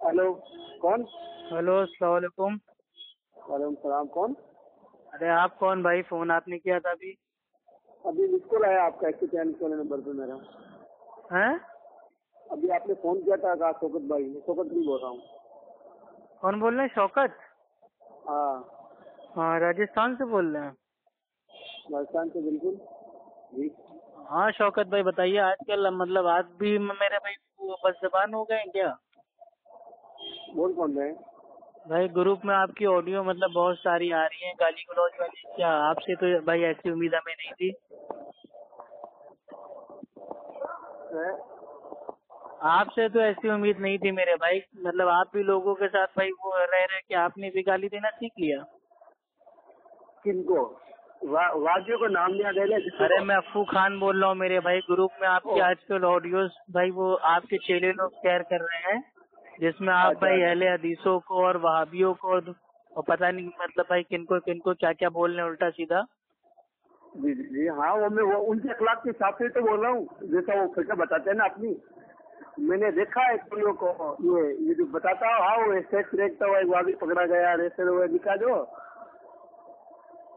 Hello, कौन? Hello, अस्सलाम वालेकुम। वालेकुम सलाम। कौन? अरे आप कौन भाई? फोन आपने किया था अभी? अभी मिस कॉल आया आपका 143 वाले नंबर पे मेरा। हैं? अभी आपने फोन किया था, कहा शौकत भाई। मैं शौकत नहीं बोल रहा हूँ। कौन बोल रहे हैं? शौकत? हाँ, हाँ, राजस्थान से बोल रहे हैं। राजस्थान से बिल्कुल जी। हाँ शौकत भाई बताइए, आजकल मतलब आज भी मेरे भाई वो बस ज़बान हो गए हैं क्या? बोल कौन रहे हैं? भाई ग्रुप में आपकी ऑडियो मतलब बहुत सारी आ रही है गाली गलौज वाली। क्या आपसे तो भाई ऐसी उम्मीद हमें नहीं थी। हैं? आपसे तो ऐसी उम्मीद नहीं थी मेरे भाई। मतलब आप भी लोगों के साथ भाई वो रह रहे कि आपने भी गाली देना सीख लिया। किनको? वादियों को नाम लिया दे ले। अरे मैं अफ्फू खान बोल रहा हूँ मेरे भाई। ग्रुप में आपके आजकल ऑडियोज भाई वो आपके चेले लोग शेयर कर रहे हैं, जिसमें आप अच्छा, भाई अहले हदीसों को और वहाबियों को और पता नहीं मतलब भाई किनको किनको क्या क्या बोल रहे हैं उल्टा सीधा। जी जी जी। हाँ, वो उनके अखलाक के हिसाब से तो बोल रहा हूँ, जैसा वो फिर बताते हैं ना अपनी। मैंने देखा है कुछ को ये जो बताता हूँ। हाँ, वो सेक्स रेप तो वो भी पकड़ा गया, रेसर वो दिखा जो।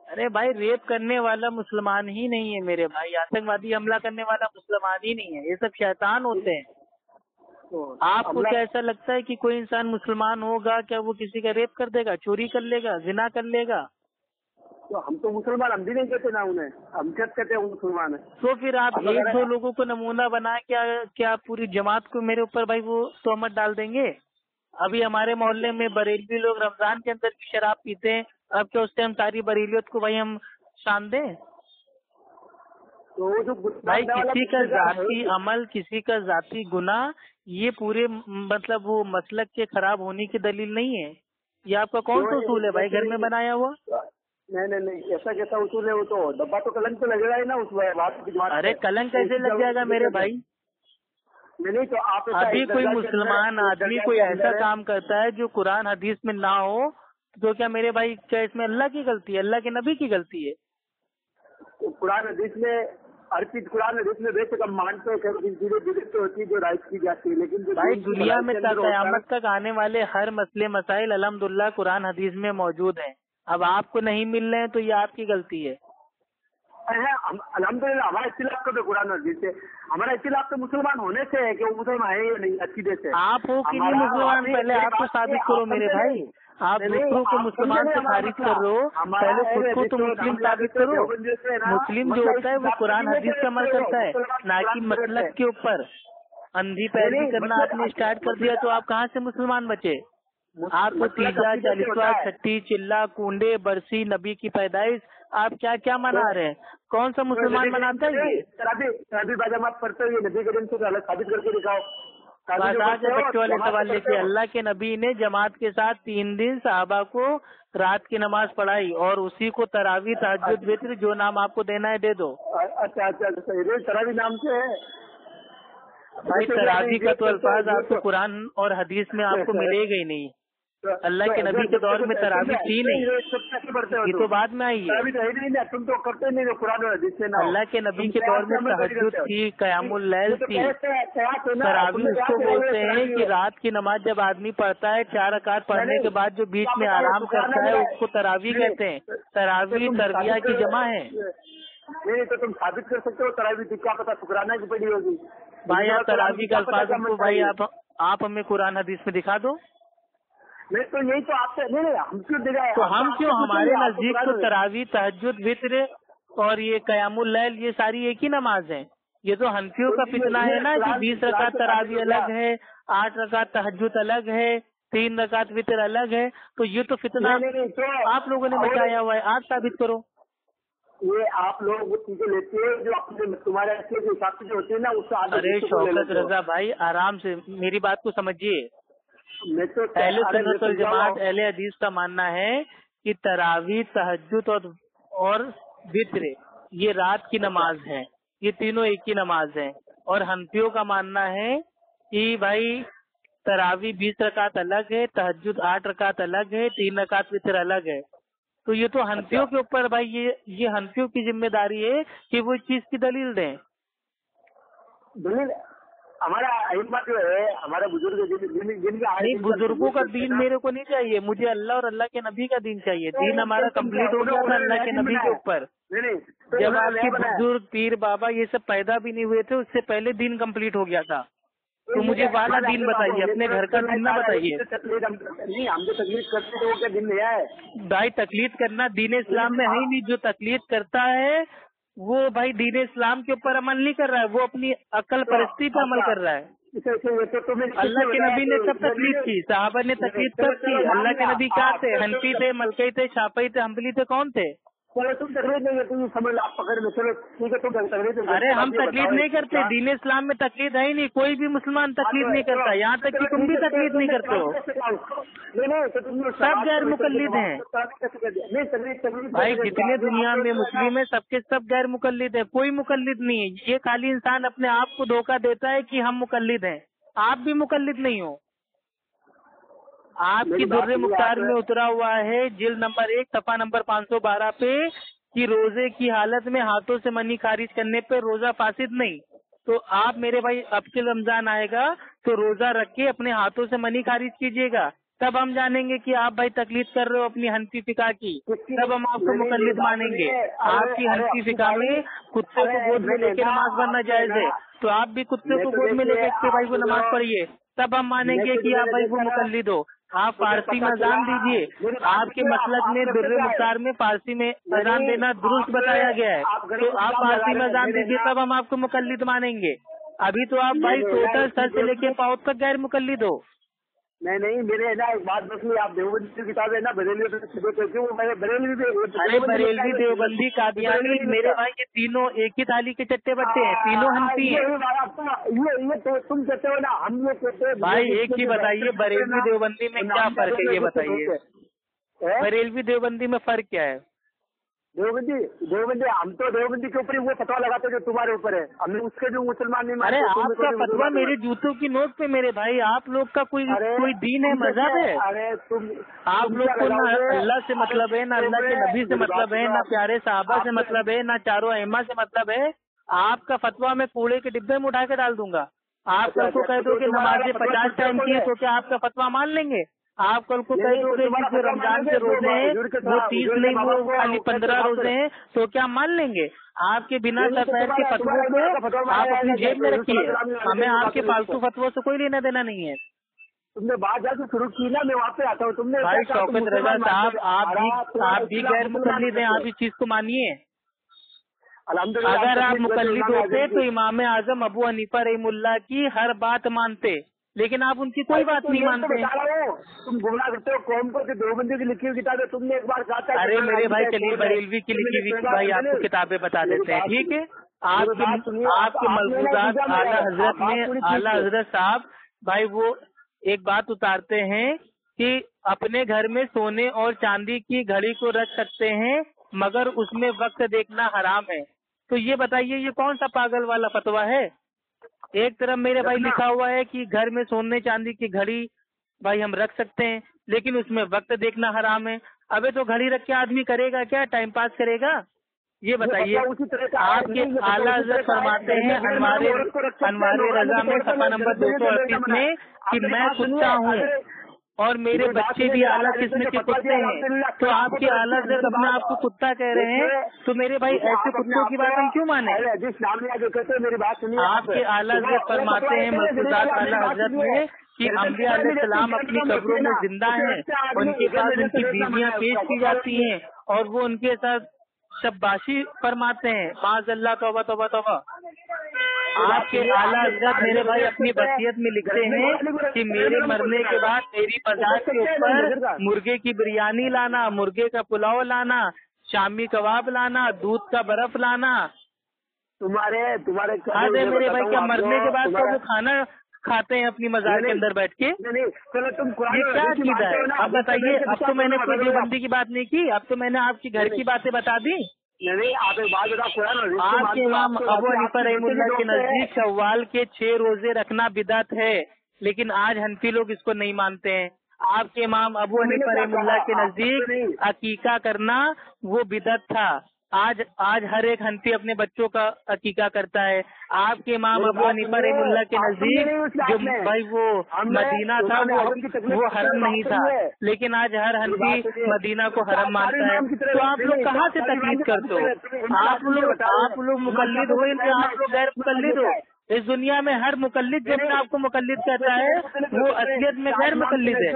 अरे भाई रेप करने वाला मुसलमान ही नहीं है मेरे भाई। आतंकवादी हमला करने वाला मुसलमान ही नहीं है, ये सब शैतान होते हैं। तो आपको हमला क्या ऐसा लगता है कि कोई इंसान मुसलमान होगा क्या वो किसी का रेप कर देगा, चोरी कर लेगा, जिना कर लेगा? तो हम तो मुसलमान, हम भी नहीं कहते ना उन्हें, हम क्या कहते हैं वो मुसलमान है। तो फिर आप अब एक अगर दो लोगों को नमूना बना क्या पूरी जमात को मेरे ऊपर भाई वो तोहमत डाल देंगे? अभी हमारे मोहल्ले में बरेलवी लोग रमजान के अंदर भी शराब पीते हैं। अब क्या उससे हम सारी बरेलियत को भाई हम शान दें? तो वो जो भाई गुस्सा वाला किसी का है, जाती अमल, किसी का जाती गुनाह, ये पूरे मतलब वो मसलक के खराब होने की दलील नहीं है। ये आपका कौन सा उसूल है भाई घर में बनाया हुआ? नहीं, ऐसा कैसा उसूल है? वो तो डब्बा तो कलंक तो लगेगा ही ना उस बात की बात अरे पे। कलंक कैसे लग जाएगा मेरे भाई? नहीं तो आप ऐसा अभी एक कोई दरगाह के मुसलमान अंदर, एक आदमी दरगाह कोई के ऐसा अंदर है, काम करता है जो कुरान हदीस में ना हो, तो क्या मेरे भाई क्या इसमें अल्लाह की गलती है, अल्लाह के नबी की गलती है? तो कुरान हदीस में अर्पित कुरान हदीस में बेशक हम मानते हैं कि चीजें दुरुस्त होती है जो राइट की जाती है, लेकिन जो भाई दीन की दुनिया भलाई में के अंदर होता है। कयामत तक आने वाले हर मसले मसाइल अल्हम्दुलिल्लाह कुरान हदीस में मौजूद हैं। अब आपको नहीं मिल रहे हैं तो ये आपकी गलती है। अल्हम्दुलिल्लाह हमारा इख्तिलाफ तो कुरान हदीस से, हमारा इख्तिलाफ तो मुसलमान होने से है कि वो मुसलमान है या नहीं, अकीदे से। आप हो कि नहीं हमारा मुसलमान, पहले आप तो साबित करो मेरे भाई। आप दूसरों को मुसलमान से खारिज कर रहे हो, पहले खुद को तो मुस्लिम साबित करो। मुस्लिम जो होता है वो कुरान हदीस का अमल करता है, ना कि मसलक के ऊपर अंधी पैरवी करना आपने स्टार्ट कर दिया तो आप कहाँ से मुसलमान बचे? आप तो तीजा, चालीसवा, छठी, चिल्ला, कुंडे, बरसी, नबी की पैदाइश, आप क्या क्या मना रहे हैं? कौन सा मुसलमान मनाता है ये? तराबी बाजामात पढ़ते हुए नबी करीम से अलग साबित करके दिखाओ। बाजार के बच्चों वाले सवाल लेके अल्लाह के नबी ने जमात के साथ 3 दिन सहाबा को रात की नमाज पढ़ाई और उसी को तरावी, तहज्जुद, वित्र, जो नाम आपको देना है दे दो। अच्छा, तरावी नाम से है भाई तरावी का तो अल्फाज आपको कुरान और हदीस में आपको मिलेगा ही नहीं। अल्लाह के नबी के दौर में तरावी थी नहीं, ये तो बाद में आई है। तुम तो करते नहीं कुरान और हदीस से ना। अल्लाह के नबी के दौर में तहज्जुद थी, कयामुल लैल थी। तरावी उसको बोलते हैं कि रात की नमाज जब आदमी पढ़ता है 4 रकात पढ़ने के बाद जो बीच में आराम करता है उसको तरावी कहते हैं। तरावी तरबिया की जमा है। नहीं तो तुम साबित कर सकते हो तरावी थी, क्या पता शुक्राना की पड़ी होगी। भाई आप तरावी का अल्फाज को भाई आप हमें कुरान हदीस में दिखा दो। नहीं तो यही तो आपसे नहीं, हम क्यों दिखाए? तो हम क्यों, हमारे नजदीक तो तरावी, तहज्जुद, वित्र और ये कयामुल लैल ये सारी एक ही नमाज है। ये तो हनफियों का फितना है ना कि 20 रकात तरावी अलग है, 8 रकात तहज्जुद अलग है, 3 रकात वित्र अलग है। तो ये तो फितना आप लोगों ने मचाया हुआ है, आप साबित करो। ये आप लोग वो चीजें लेते हैं जो अपने तुम्हारे के हिसाब से जो होती है ना उससे। अरे शौकत रजा भाई आराम से मेरी बात को समझिए। अहले सुन्नत वल जमात अहले हदीस का मानना है कि तरावी, तहज्जुद और वित्र ये रात की नमाज है, ये तीनों एक ही नमाज है। और हनफियों का मानना है कि भाई तरावी 20 रकात अलग है, तहज्जुद 8 रकात अलग है, 3 रकात वित्र अलग है। तो ये तो हनफियों के ऊपर भाई ये हनफियों की जिम्मेदारी है कि वो इस चीज की दलील दें। दलील हमारा अइम्मा जो है, हमारा बुजुर्ग नहीं, बुजुर्गों का दीन मेरे को नहीं चाहिए, मुझे अल्लाह और अल्लाह के नबी का दीन चाहिए। दीन हमारा कंप्लीट हो गया था अल्लाह के नबी के ऊपर। जब आपके बुजुर्ग पीर बाबा ये सब पैदा भी नहीं हुए थे, उससे पहले दीन कंप्लीट हो गया था। तो मुझे वाला दीन बताइए, अपने घर का दीन ना बताइए। नहीं, हम जो तकलीफ करते थे वो क्या दिन में है भाई? तकलीफ करना दीन इस्लाम में है ही नहीं। जो तकलीफ करता है वो भाई दीन इस्लाम के ऊपर अमल नहीं कर रहा है, वो अपनी अकल परस्ती पे अमल कर रहा है। अल्लाह के नबी ने सब तकलीफ की, साहबा ने तकलीफ कब की? अल्लाह के नबी क्या थे? हनफी थे, मलकई थे, शाफई थे, हम्बली थे, कौन थे? चलो तुम तकलीफ नहीं है, तुम समझ आप पकड़ में, चलो ठीक है तुम तकलीफ। अरे हम तकलीफ नहीं करते, दीन इस्लाम में तकलीफ है ही नहीं, कोई भी मुसलमान तकलीफ नहीं करता, यहाँ तक कि तुम भी तकलीफ नहीं करते हो। सब गैर मुकल्लिद हैं भाई, जितने दुनिया में मुस्लिम है सबके सब गैर मुकल्लिद है, कोई मुकल्लिद नहीं है। ये खाली इंसान अपने आप को धोखा देता है कि हम मुकल्लिद हैं, आप भी मुकल्लिद नहीं हो। आपकी दुर्रे मुख्तार में उतरा हुआ है जिल्द नंबर 1 सफा नंबर 512 पे कि रोजे की हालत में हाथों से मनी खारिज करने पे रोजा फासिद नहीं। तो आप मेरे भाई अब के रमजान आएगा तो रोजा रख के अपने हाथों से मनी खारिज कीजिएगा, तब हम जानेंगे कि आप भाई तकलीफ कर रहे हो अपनी हनफी फिका की, तब हम आपको मुकल्लिद मानेंगे। आपकी हनफी फिका में कुत्ते को गोद में लेके नमाज पढ़ना जायज है, तो आप भी कुत्ते को गोद में लेके इसके भाई को नमाज पढ़िए, तब हम मानेंगे कि आप भाई को मुकल्लिद हो। आप फारसी में अजान दीजिए, आपके मसलक में दुर्रे मुख्तार में फारसी में अजान देना दुरुस्त बताया गया है, तो आप फारसी में अजान दीजिए, तब हम आपको मुकल्लिद मानेंगे। अभी तो आप भाई टोटल सर से लेके पाँव तक गैर मुकल्लिद हो। नहीं, मेरे है ना एक बात बस नहीं, आप देवबंदी की किताब है ना बरेलवी क्यों, मैं बरेलवी भी। अरे बरेलवी, देवबंदी, कादियानी, मेरे भाई ये तीनों एक ही थाली के चट्टे बट्टे हैं, तीनों हनफी हैं। ये तो तुम कहते हो ना, हम लोग कहते हैं। भाई एक ही बताइए, बरेलवी देवबंदी में क्या फर्क है, ये बताइए। बरेलवी देवबंदी में फर्क क्या है? देवबंदी हम तो देवबंदी के ऊपर वो फतवा लगाते जो तुम्हारे ऊपर है, हमने उसके जो मुसलमान नहीं। अरे आपका फतवा मेरे जूतों की नोक पे मेरे भाई, आप लोग का कोई दीन है, मजहब है? अरे तुम, आप लोग को ना अल्लाह से मतलब है, ना अल्लाह के नबी से मतलब है, ना प्यारे साहबा से मतलब है, ना चारों अइम्मा से मतलब है। आपका फतवा मैं कूड़े के डिब्बे में उठा के डाल दूंगा। आप कल को कह दो कि नमाजें 50 टाइम की है, तो क्या आपका फतवा मान लेंगे? आप कल को कह दोगे कि रमजान के रोजे हैं वो 30 नहीं, वो खाली 15 रोजे हैं, तो क्या मान लेंगे? आपके बिना सफेद के फतवों को आप अपनी जेब में रखिए, हमें आपके फालतू फतवों से कोई लेना देना नहीं है। तुमने बात जाके शुरू की ना, मैं वहाँ पे आता हूँ। तुमने भाई शौकत रजा साहब, आप भी गैर मुकल्लिद हैं, आप इस चीज को मानिए। अगर आप मुकल्लिद होते तो इमाम आजम अबू हनीफा रहीमुल्लाह की हर बात मानते, लेकिन आप उनकी कोई बात नहीं मानते। तुम गुमराह करते हो कौम को कि देवबंदी की लिखी हुई किताबें तुमने एक बार कहा था। अरे मेरे भाई चलिए बरेलवी की लिखी हुई भाई आपको किताबें बता देते हैं, ठीक है? आपके मलफूजात आला हजरत में आला हजरत साहब भाई वो एक बात उतारते हैं कि अपने घर में सोने और चांदी की घड़ी को रख सकते हैं मगर उसमें वक्त देखना हराम है। तो ये बताइए ये कौन सा पागल वाला फतवा है? एक तरफ मेरे भाई लिखा हुआ है कि घर में सोने चांदी की घड़ी भाई हम रख सकते हैं लेकिन उसमें वक्त देखना हराम है। अबे तो घड़ी रख के आदमी करेगा क्या, टाइम पास करेगा? ये बताइए। आपके आला हज़रत फरमाते हैं अनवारे रजा में सफा नंबर 238 में कि मैं कुत्ता हूँ और मेरे बच्चे भी आला किस्म के कुत्ते हैं। तो आपके आला हज़रत अपने आप को कुत्ता कह रहे हैं, तो मेरे भाई ऐसे कुत्तों की बात हम क्यों माने? आपके आला हज़रत फरमाते हैं मलफूजात आला हज़रत में कि अंबिया अलैहिस्सलाम अपनी कब्रों में जिंदा हैं, उनके पास उनकी बीवियां पेश की जाती हैं और वो उनके साथ शब्बाशी फरमाते हैं। माज़अल्लाह तौबा तौबा तौबा। आपके आला हज़रत मेरे भाई अपनी वसीयत में लिखते हैं कि मेरे मरने के बाद मेरी बाजार के ऊपर मुर्गे की बिरयानी लाना, मुर्गे का पुलाव लाना, शामी कबाब लाना, दूध का बर्फ लाना। तुम्हारे अरे मेरे भाई क्या मरने के बाद तो वो खाना खाते हैं अपनी मजार के अंदर बैठ के? चलो तुम ये क्या अकीदा है? अब बताइए। अब तो मैंने कोई देवबंदी की बात नहीं की, अब तो मैंने आपकी घर की बातें बता दी। नहीं, आप एक बात बताओ। आपके इमाम अबू हनीफा रहमुल्लाह के नजदीक शव्वाल के 6 रोजे रखना बिदअत है, लेकिन आज हनफी लोग इसको नहीं मानते हैं। आपके इमाम अबू हनीफा रहमुल्लाह के नजदीक अकीका करना वो बिदअत था, आज हर एक हनफी अपने बच्चों का अकीका करता है। आपके इमाम अबू हनीफा रहमतुल्लाह के नजदीक जो भाई वो मदीना था वो हरम नहीं था, लेकिन आज हर हनफी मदीना को हरम मानता है। तो आप लोग कहाँ से तकलीद करते हो? आप लोग मुकल्लिद हो या आप लोग गैर मुकल्लिद हो? इस दुनिया में हर मुकल्लिद जो अपने आपको मुकल्लिद कहता है वो असलियत में गैर मुकल्लिद है।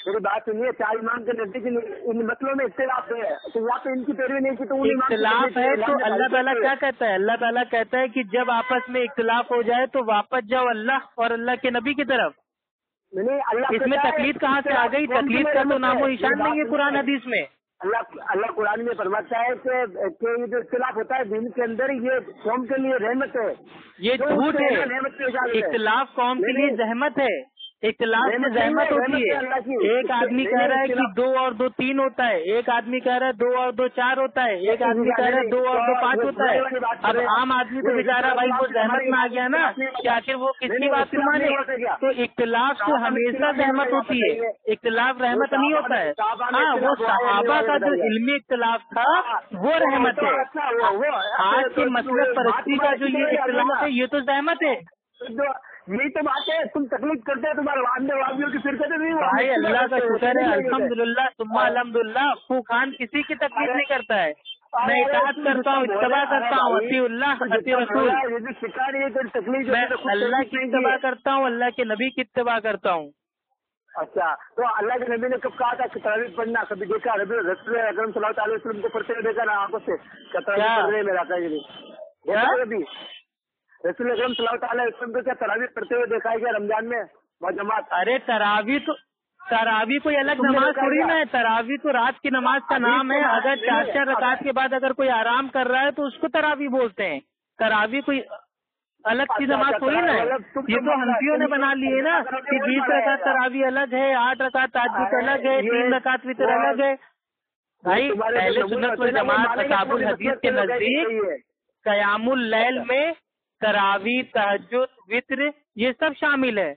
मेरी बात सुनिए, चार इमाम के नजदीक इन मसलों में इख्तिलाफ है, तो वहाँ पे इनकी पैरवी नहीं की तो इख्तिलाफ है। तो अल्लाह ताला क्या कहता है? अल्लाह ताला कहता है कि जब आपस में इख्तिलाफ हो जाए तो वापस जाओ अल्लाह और अल्लाह के नबी की तरफ। इसमें तकलीफ कहाँ से आ गई? तकलीफ का तो नामो निशान नहीं है कुरान हदीस में। अल्लाह कुरान में फरमाता है कि ये जो इख्तिलाफ होता है दिन के अंदर ये कौम के लिए रहमत है। ये झूठ है। इख्तिलाफ कौम के लिए जहमत है। इख्तिलाफ में जहमत होती है। एक आदमी कह रहा है कि 2 और 2 3 होता है, एक आदमी कह रहा है 2 और 2 4 होता है, एक आदमी कह रहा है 2 और 2 5 होता है। अब आम आदमी तो बेचारा भाई वो जहमत में आ गया ना कि आखिर वो किसकी बात को माने। तो इख्तिलाफ से हमेशा जहमत होती है, इख्तिलाफ रहमत नहीं होता है। हाँ, वो सहाबा का जो इल्मी इख्तिलाफ था वो रहमत है। आज की मसलक परस्ती का जो ये इख्तिलाफ है ये तो जहमत है। यही तो बात है, तुम तकलीफ करते हैं तुम्हारे वादियों की फिर नहीं भाई। अल्लाह का शुक्र है, अल्हम्दुलिल्लाह सुम्मा अल्हम्दुलिल्लाह। अफू खान किसी की तकलीफ नहीं करता है। मैं इताअत करता हूँ, इत्तबा करता हूँ, अतीउल्लाह अती रसूल। मैं अल्लाह की इत्तबा करता हूँ, अल्लाह के नबी की इत्तबा करता हूँ। अच्छा, तो अल्लाह के नबी ने कब कहा था तरावी पढ़ना? कभी देखा? रसूल अकरम सल्लल्लाहु अलैहि वसल्लम को पढ़ते हुए देखा ना आंखों से? तरावी पढ़ रहे मेरा कभी रसूल अकरम सल्लल्लाहु अलैहि वसल्लम को क्या तरावी पढ़ते हुए देखा है क्या रमजान में जमात? अरे तरावी कोई अलग नमाज थोड़ी ना है। तरावी तो रात की नमाज का नाम है। अगर 4 रकात के बाद अगर कोई आराम कर रहा है तो उसको तरावी बोलते हैं। तरावी कोई अलग की नमाज थोड़ी ना है। ये तो हनफियों ने बना ली है ना कि 20 रकात तरावी अलग है, 8 रकात ताज्जुद अलग है, 3 रकात वितर अलग है। भाई अहले सुन्नत वल जमात असहाबुल हदीस के नजदीक क़यामुल लैल में तरावी, तहज्जुद, वित्र ये सब शामिल है।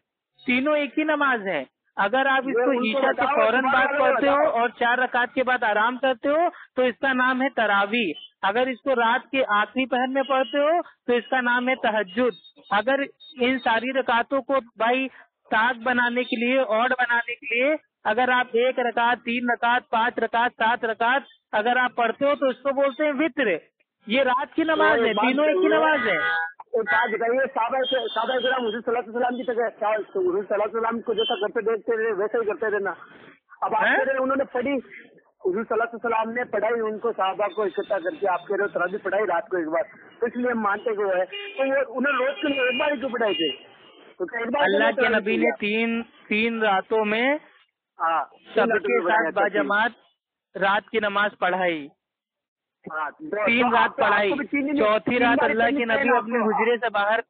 तीनों एक ही नमाज है। अगर आप इसको ईशा के फौरन बाद पढ़ते हो और 4 रकात के बाद आराम करते हो तो इसका नाम है तरावी। अगर इसको रात के आखिरी पहर में पढ़ते हो तो इसका नाम है तहज्जुद। अगर इन सारी रकातों को भाई ताक बनाने के लिए, ऑड बनाने के लिए अगर आप 1 रकात, 3 रकात, 5 रकात, 7 रकात अगर आप पढ़ते हो तो इसको बोलते हैं वित्र। ये रात की नमाज है, तीनों एक ही नमाज है। बताइए साहबा इकराम हुजूर सल्लल्लाहु अलैहि वसल्लम की तरह हुजूर सल्लल्लाहु अलैहि वसल्लम को जैसा करते देखते रहे वैसा ही करते रहना। अब आप कह रहे उन्होंने पढ़ी, हुजूर सल्लल्लाहु अलैहि वसल्लम ने पढ़ाई उनको साहबा को इकट्ठा करके, आप कह रहे हो तरावी पढ़ाई रात को एक बार, तो इसलिए हम मानते क्यों है? तो वो उन्हें रोज के लिए एक बार ही क्यों पढ़ाई थी? तो अल्लाह के नबी ने तीन रातों में सबके साथ बाजमात रात की नमाज पढ़ाई। 3 रात पढ़ाई, चौथी रात अल्लाह के नबी अपने हुजरे से बाहर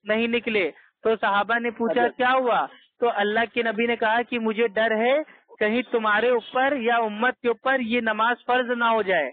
नहीं निकले तो सहाबा ने पूछा क्या हुआ? तो अल्लाह के नबी ने कहा कि मुझे डर है कहीं तुम्हारे ऊपर या उम्मत के ऊपर ये नमाज फर्ज ना हो जाए।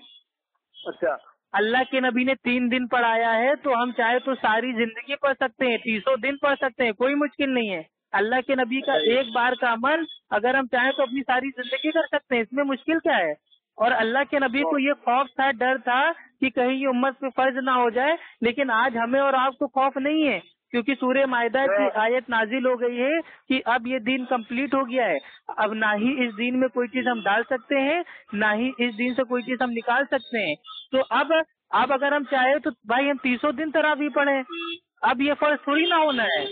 अच्छा, अल्लाह के नबी ने 3 दिन पढ़ाया है तो हम चाहे तो सारी जिंदगी पढ़ सकते हैं, 300 दिन पढ़ सकते हैं, कोई मुश्किल नहीं है। अल्लाह के नबी का एक बार का अमल अगर हम चाहें तो अपनी सारी जिंदगी कर सकते हैं, इसमें मुश्किल क्या है? और अल्लाह के नबी को ये खौफ था, डर था कि कहीं ये उम्मत पे फर्ज ना हो जाए। लेकिन आज हमें और आपको खौफ नहीं है क्योंकि सूरह माइदा की आयत नाजिल हो गई है कि अब ये दीन कंप्लीट हो गया है। अब ना ही इस दीन में कोई चीज हम डाल सकते हैं, ना ही इस दीन से कोई चीज हम निकाल सकते हैं। तो अब अगर हम चाहे तो भाई हम 300 दिन तरावी पढ़े, अब ये फर्ज थोड़ी ना होना है।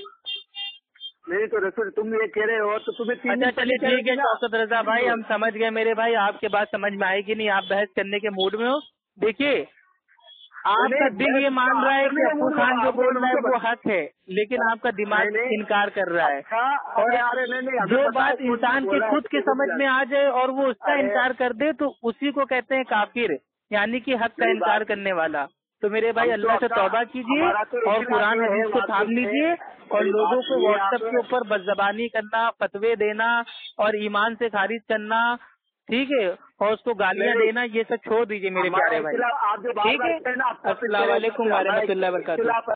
नहीं तो रसूल तुम ये कह रहे हो तो तुम्हें अच्छा चलिए ठीक है शौकत रजा भाई, हम समझ गए मेरे भाई, आपके बात समझ में आएगी नहीं, आप बहस करने के मूड में हो। देखिए आपका दिल ये मान रहा है कि अफू खान जो बोल रहा है वो हक है, लेकिन आपका दिमाग इनकार कर रहा है। और जो बात इंसान के खुद के समझ में आ जाए और वो उसका इनकार कर दे तो उसी को कहते हैं काफिर, यानी कि हक का इनकार करने वाला। तो मेरे भाई अल्लाह से तौबा कीजिए और कुरान हदीस को थाम लीजिए और लोगों को व्हाट्सएप के ऊपर बदज़बानी करना, फतवे देना और ईमान से खारिज करना, ठीक है, और उसको गालियां देना, ये सब छोड़ दीजिए मेरे प्यारे भाई, ठीक है। अस्सलाम वालेकुम व रहमतुल्लाहि व बरकातुहू।